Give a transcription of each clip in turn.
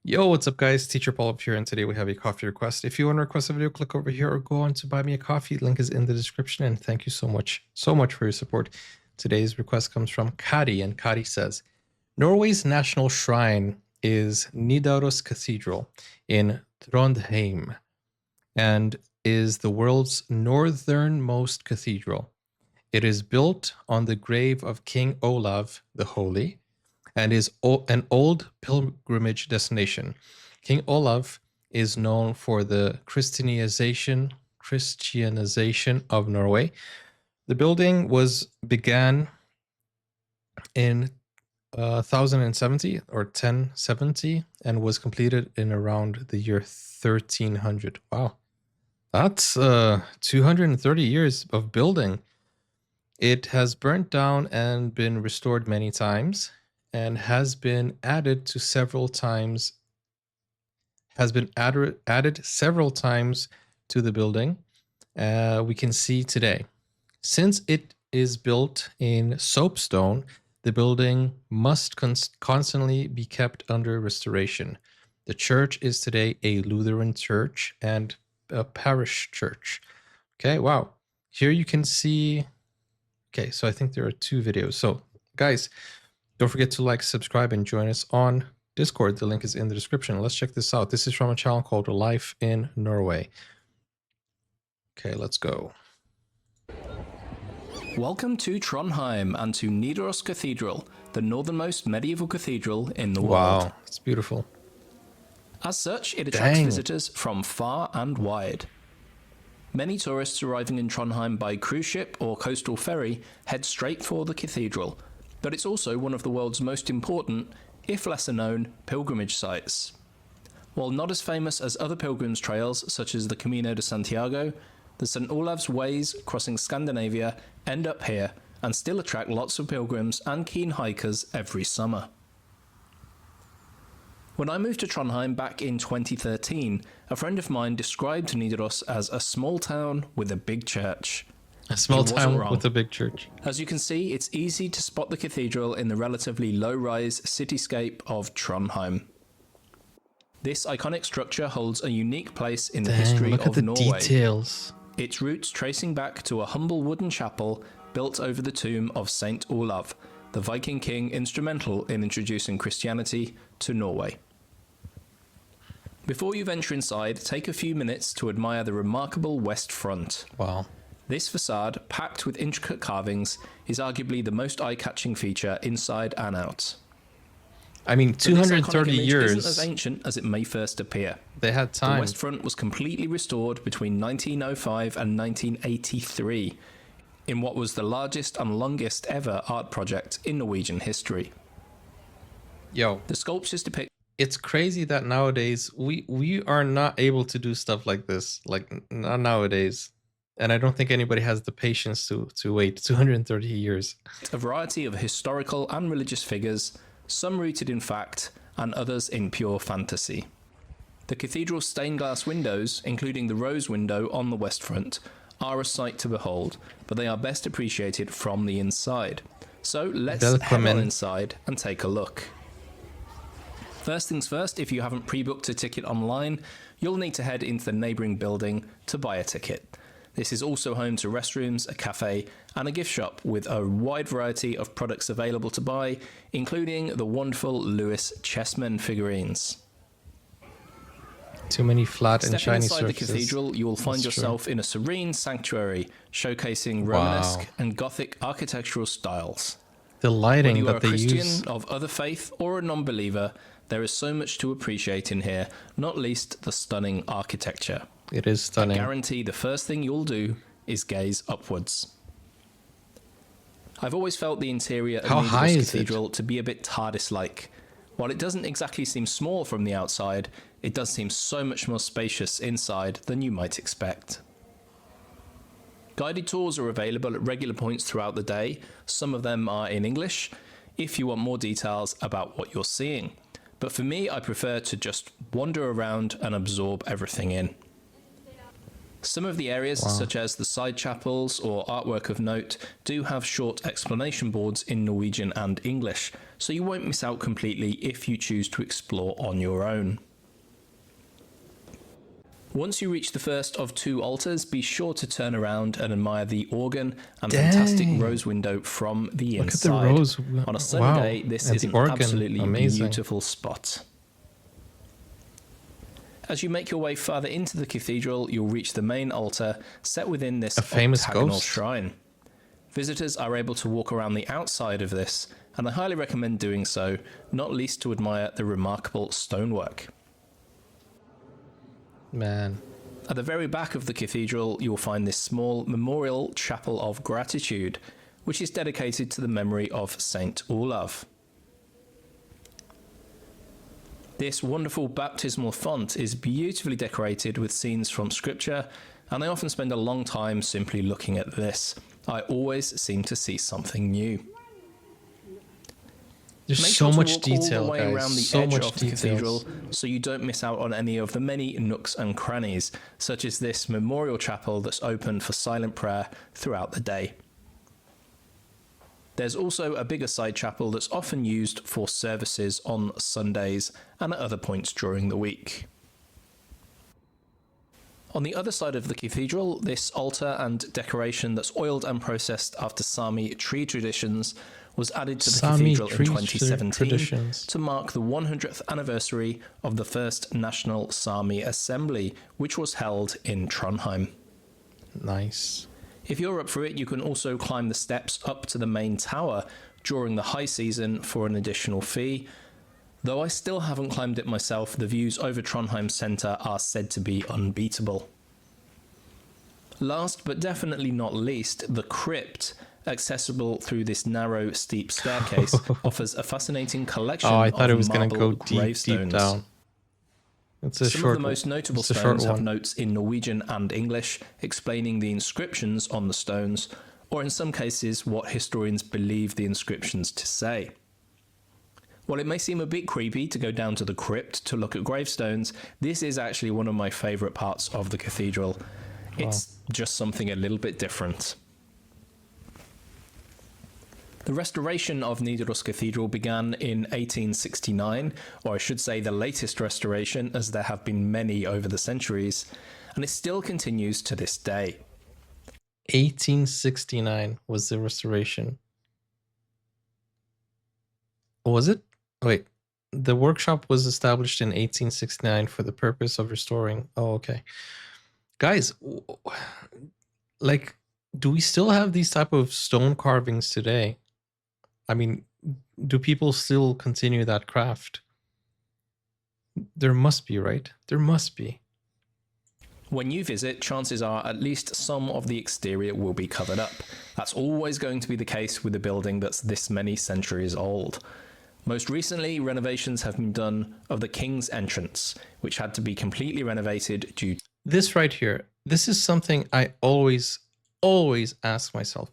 Yo, what's up, guys? Teacher Paul up here, and today we have a coffee request. If you want to request a video, click over here or go on to buy me a coffee. Link is in the description, and thank you so much for your support. Today's request comes from Kari, and Kari says, Norway's national shrine is Nidaros Cathedral in Trondheim and is the world's northernmost cathedral. It is built on the grave of King Olav the Holy and is an old pilgrimage destination. King Olav is known for the Christianization of Norway. The building began in 1070 or 1070 and was completed in around the year 1300. Wow, that's 230 years of building. It has burnt down and been restored many times, and has been added several times to the building we can see today. Since it is built in soapstone, the building must constantly be kept under restoration. The church is today a Lutheran church and a parish church. Okay, wow. Here you can see, okay, so I think there are two videos. So guys, don't forget to like, subscribe, and join us on Discord. The link is in the description. Let's check this out. This is from a channel called Life in Norway. Okay, let's go. Welcome to Trondheim and to Nidaros Cathedral, the northernmost medieval cathedral in the world. Wow, it's beautiful. As such, it attracts visitors from far and wide. Many tourists arriving in Trondheim by cruise ship or coastal ferry head straight for the cathedral, but it's also one of the world's most important, if lesser known, pilgrimage sites. While not as famous as other pilgrims' trails such as the Camino de Santiago, the St. Olav's Ways crossing Scandinavia end up here and still attract lots of pilgrims and keen hikers every summer. When I moved to Trondheim back in 2013, a friend of mine described Nidaros as a small town with a big church. A small town with a big church. As you can see, it's easy to spot the cathedral in the relatively low-rise cityscape of Trondheim. This iconic structure holds a unique place in the history look of at the Norway. Details. Its roots tracing back to a humble wooden chapel built over the tomb of Saint Olav, the Viking king instrumental in introducing Christianity to Norway. Before you venture inside, take a few minutes to admire the remarkable west front. Wow. This facade, packed with intricate carvings, is arguably the most eye-catching feature inside and out. I mean, 230 years. Isn't as ancient as it may first appear. They had time. The west front was completely restored between 1905 and 1983 in what was the largest and longest ever art project in Norwegian history. Yo, the sculptures depict. It's crazy that nowadays we are not able to do stuff like this. Like, not nowadays. And I don't think anybody has the patience to wait 230 years. A variety of historical and religious figures, some rooted in fact, and others in pure fantasy. The cathedral's stained glass windows, including the rose window on the west front, are a sight to behold, but they are best appreciated from the inside. So let's head on inside and take a look. First things first, if you haven't pre-booked a ticket online, you'll need to head into the neighbouring building to buy a ticket. This is also home to restrooms, a cafe, and a gift shop with a wide variety of products available to buy, including the wonderful Lewis Chessmen figurines. Too many flat and shiny surfaces. Stepping inside the cathedral, you will find yourself in a serene sanctuary, showcasing Romanesque and Gothic architectural styles. The lighting that they use. Whether you are a Christian, of other faith, or a non-believer, there is so much to appreciate in here, not least the stunning architecture. It is stunning. I guarantee the first thing you'll do is gaze upwards. I've always felt the interior of Nidaros Cathedral to be a bit TARDIS-like. While it doesn't exactly seem small from the outside, it does seem so much more spacious inside than you might expect. Guided tours are available at regular points throughout the day. Some of them are in English, if you want more details about what you're seeing. But for me, I prefer to just wander around and absorb everything in. Some of the areas, such as the side chapels or artwork of note, do have short explanation boards in Norwegian and English, so you won't miss out completely if you choose to explore on your own. Once you reach the first of 2 altars, be sure to turn around and admire the organ and fantastic rose window from the inside. Look at the rose. On a sunny day, this is an absolutely beautiful spot. As you make your way further into the cathedral, you'll reach the main altar set within this octagonal shrine. Visitors are able to walk around the outside of this, and I highly recommend doing so, not least to admire the remarkable stonework. Man. At the very back of the cathedral, you will find this small memorial chapel of gratitude, which is dedicated to the memory of Saint Olav. This wonderful baptismal font is beautifully decorated with scenes from scripture, and I often spend a long time simply looking at this. I always seem to see something new. There's so much detail, all the way guys. around the So edge much of the details. cathedral, so you don't miss out on any of the many nooks and crannies, such as this memorial chapel that's open for silent prayer throughout the day. There's also a bigger side chapel that's often used for services on Sundays and at other points during the week. On the other side of the cathedral, this altar and decoration that's oiled and processed after Sami tree traditions was added to the cathedral in 2017 to mark the 100th anniversary of the first National Sami Assembly, which was held in Trondheim. Nice. If you're up for it, you can also climb the steps up to the main tower during the high season for an additional fee. Though I still haven't climbed it myself, the views over Trondheim Centre are said to be unbeatable. Last but definitely not least, the crypt, accessible through this narrow, steep staircase, offers a fascinating collection of marble gravestones. I thought it was going to go deep down. Some of the most notable stones have notes in Norwegian and English explaining the inscriptions on the stones, or in some cases what historians believe the inscriptions to say. While it may seem a bit creepy to go down to the crypt to look at gravestones, this is actually one of my favourite parts of the cathedral. It's just something a little bit different. The restoration of Nidaros Cathedral began in 1869, or I should say the latest restoration, as there have been many over the centuries, and it still continues to this day. 1869 was the restoration. Was it? Wait, the workshop was established in 1869 for the purpose of restoring. Oh, okay. Guys, like, do we still have these type of stone carvings today? I mean, do people still continue that craft? There must be, right? There must be. When you visit, chances are at least some of the exterior will be covered up. That's always going to be the case with a building that's this many centuries old. Most recently, renovations have been done of the King's Entrance, which had to be completely renovated due to... This right here, this is something I always ask myself.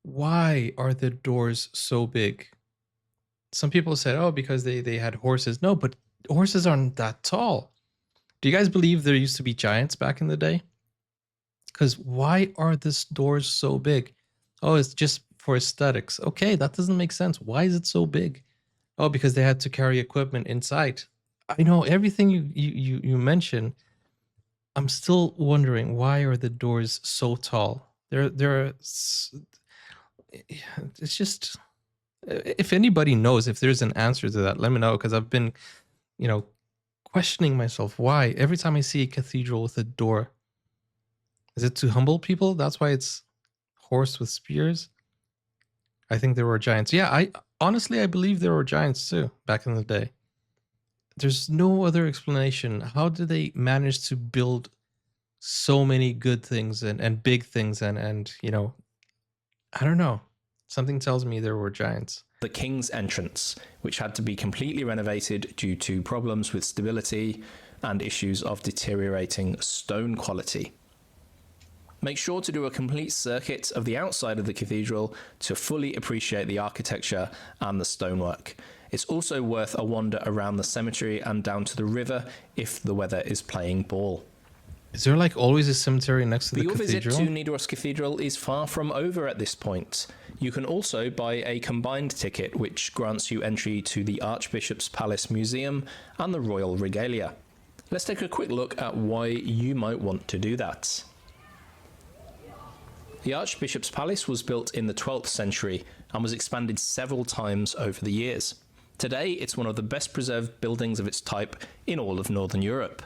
Why are the doors so big? Some people said, oh, because they had horses. No, but horses aren't that tall. Do you guys believe there used to be giants back in the day? Because why are these doors so big? Oh, it's just for aesthetics. Okay, that doesn't make sense. Why is it so big? Oh, because they had to carry equipment inside. I know everything you mentioned. I'm still wondering, why are the doors so tall? It's just, if anybody knows, if there's an answer to that, let me know, because I've been, questioning myself. Why? Every time I see a cathedral with a door, is it to humble people? That's why it's horse with spears? I think there were giants. Yeah, I believe there were giants too back in the day. There's no other explanation. How did they manage to build so many good things and big things and I don't know. Something tells me there were giants. The King's Entrance, which had to be completely renovated due to problems with stability and issues of deteriorating stone quality. Make sure to do a complete circuit of the outside of the cathedral to fully appreciate the architecture and the stonework. It's also worth a wander around the cemetery and down to the river if the weather is playing ball. Is there like always a cemetery next to But the your cathedral? visit to Nidaros Cathedral is far from over at this point. You can also buy a combined ticket, which grants you entry to the Archbishop's Palace Museum and the Royal Regalia. Let's take a quick look at why you might want to do that. The Archbishop's Palace was built in the 12th century and was expanded several times over the years. Today, it's one of the best preserved buildings of its type in all of Northern Europe.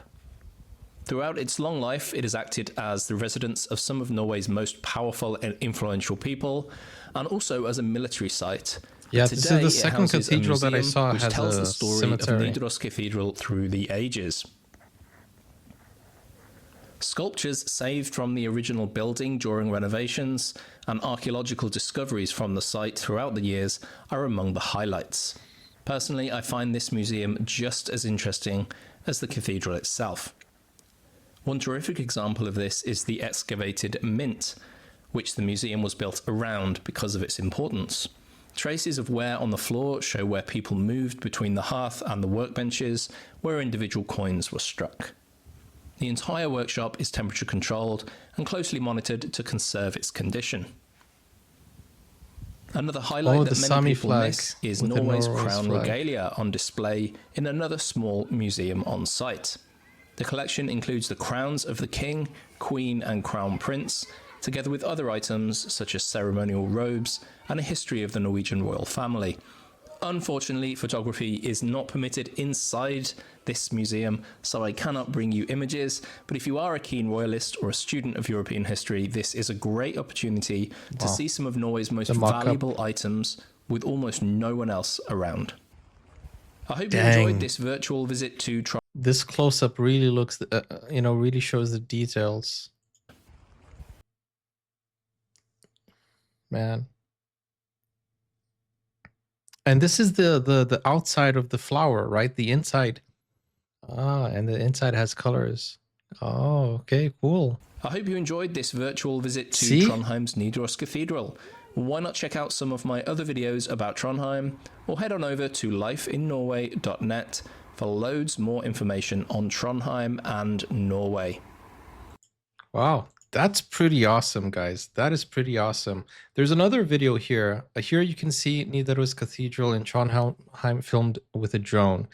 Throughout its long life, it has acted as the residence of some of Norway's most powerful and influential people, and also as a military site. Yeah, But this is today, the it second houses a cathedral that I museum saw which has tells a the story cemetery. of Nidaros Cathedral through the ages. Sculptures saved from the original building during renovations and archaeological discoveries from the site throughout the years are among the highlights. Personally, I find this museum just as interesting as the cathedral itself. One terrific example of this is the excavated mint, which the museum was built around because of its importance. Traces of wear on the floor show where people moved between the hearth and the workbenches, where individual coins were struck. The entire workshop is temperature controlled and closely monitored to conserve its condition. Another highlight the that many Sami people flag miss is with the Norway's Norway's crown flag. regalia on display in another small museum on site. The collection includes the crowns of the king, queen and crown prince, together with other items such as ceremonial robes and a history of the Norwegian royal family. Unfortunately, photography is not permitted inside this museum, so I cannot bring you images, but if you are a keen royalist or a student of European history, this is a great opportunity to see some of Norway's most mock-up. valuable items with almost no one else around. I hope you Dang. enjoyed this virtual visit to This close-up really looks, really shows the details. Man. And this is the outside of the flower, right? The inside. Ah, and the inside has colors. Oh, okay, cool. I hope you enjoyed this virtual visit to See? Trondheim's Nidaros Cathedral. Why not check out some of my other videos about Trondheim, or head on over to lifeinnorway.net for loads more information on Trondheim and Norway. Wow, that's pretty awesome, guys. That is pretty awesome. There's another video here. Here you can see Nidaros Cathedral in Trondheim filmed with a drone.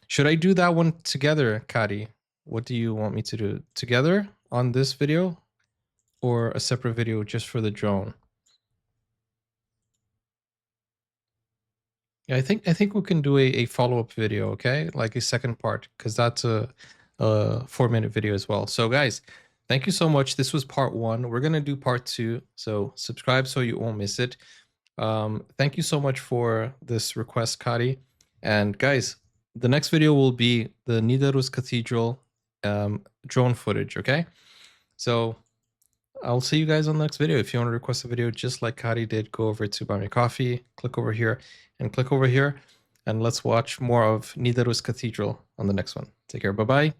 Should I do that one together, Kari? What do you want me to do? Together on this video, or a separate video just for the drone? Yeah, I think we can do a follow-up video, okay? Like a second part, because that's a 4-minute video as well. So guys, thank you so much. This was part 1. We're gonna do part 2, so subscribe so you won't miss it. Thank you so much for this request, Kari. And guys, the next video will be the Nidaros Cathedral drone footage, okay? So I'll see you guys on the next video. If you want to request a video just like Kari did, go over to Buy Me Coffee, click over here, and click over here, and let's watch more of Nidaros Cathedral on the next one. Take care. Bye-bye.